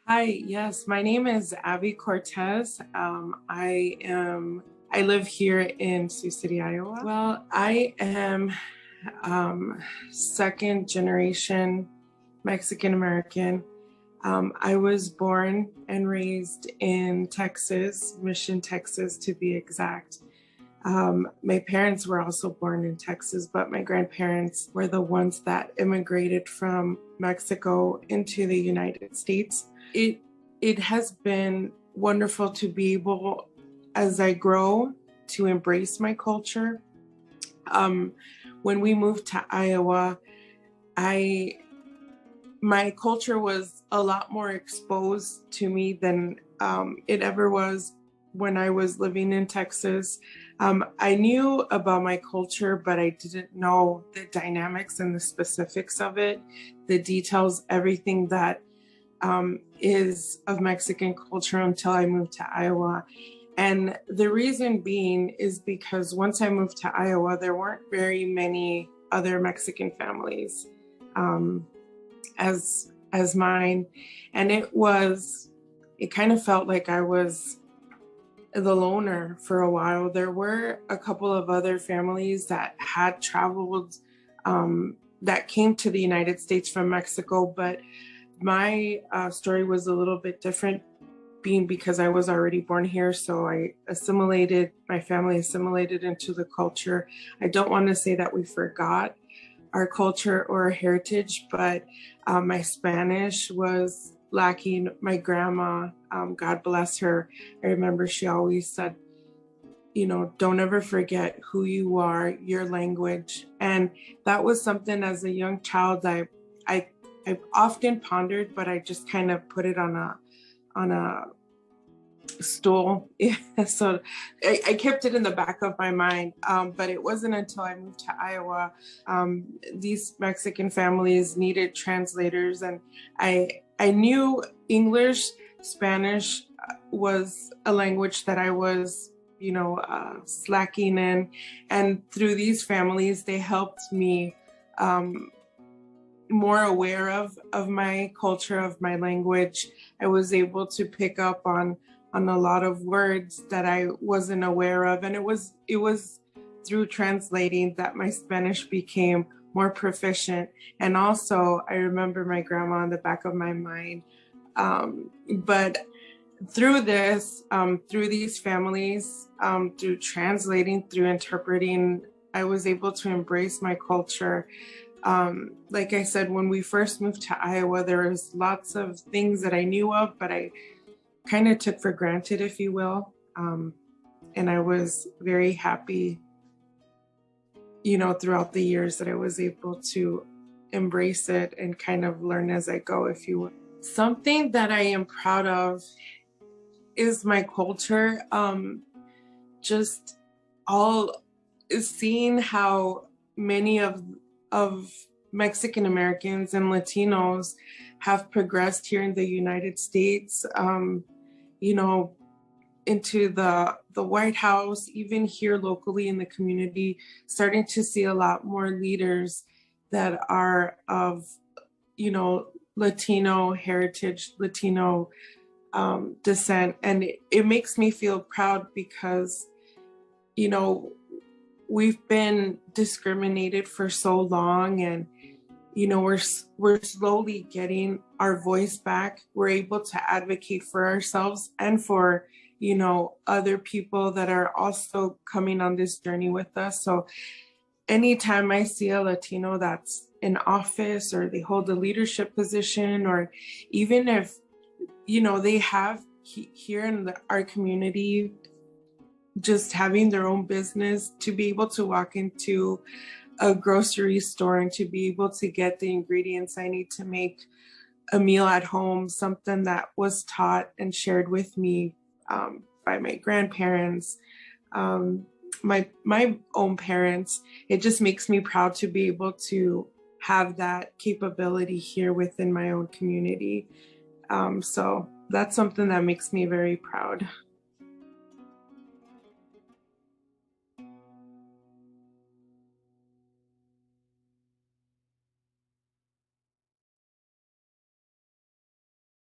Hi, yes, my name is Abby Cortez. I live here in Sioux City, Iowa. Well, I am second generation Mexican American. I was born and raised in Texas, Mission, Texas, to be exact. My parents were also born in Texas, but my grandparents were the ones that immigrated from Mexico into the United States. It it has been wonderful to be able, as I grow, to embrace my culture. Um, when we moved to Iowa, I my culture was a lot more exposed to me than it ever was when I was living in Texas. I knew about my culture, but I didn't know the dynamics and the specifics of it, the details, everything that is of Mexican culture until I moved to Iowa. And the reason being is because once I moved to Iowa, there weren't very many other Mexican families. Um, as mine, and it kind of felt like I was the loner for a while. There were a couple of other families that had traveled, that came to the United States from Mexico, but my story was a little bit different, being because I was already born here. So my family assimilated into the culture. I don't want to say that we forgot our culture or our heritage, but my Spanish was lacking. My grandma, God bless her, I remember she always said, don't ever forget who you are, your language. And that was something as a young child I, I often pondered, but I just kind of put it on a stool. So I kept it in the back of my mind. But it wasn't until I moved to Iowa. These Mexican families needed translators, and I knew English, Spanish was a language that I was, slacking in. And through these families, they helped me more aware of my culture, of my language. I was able to pick up on a lot of words that I wasn't aware of, and it was through translating that my Spanish became more proficient. And also, I remember my grandma in the back of my mind. But through through these families, through translating, through interpreting, I was able to embrace my culture. Like I said, when we first moved to Iowa, there was lots of things that I knew of, but I kind of took for granted, if you will. And I was very happy, throughout the years that I was able to embrace it and kind of learn as I go, if you will. Something that I am proud of is my culture. Just all seeing how many of Mexican Americans and Latinos have progressed here in the United States, into the White House, even here locally in the community, starting to see a lot more leaders that are of, Latino heritage, Latino descent. And it makes me feel proud because, you know, we've been discriminated for so long, and we're slowly getting our voice back. We're able to advocate for ourselves and for other people that are also coming on this journey with us. So anytime I see a Latino that's in office or they hold a leadership position, or even if they have here in our community, just having their own business, to be able to walk into a grocery store and to be able to get the ingredients I need to make a meal at home, something that was taught and shared with me by my grandparents, my own parents. It just makes me proud to be able to have that capability here within my own community. So that's something that makes me very proud.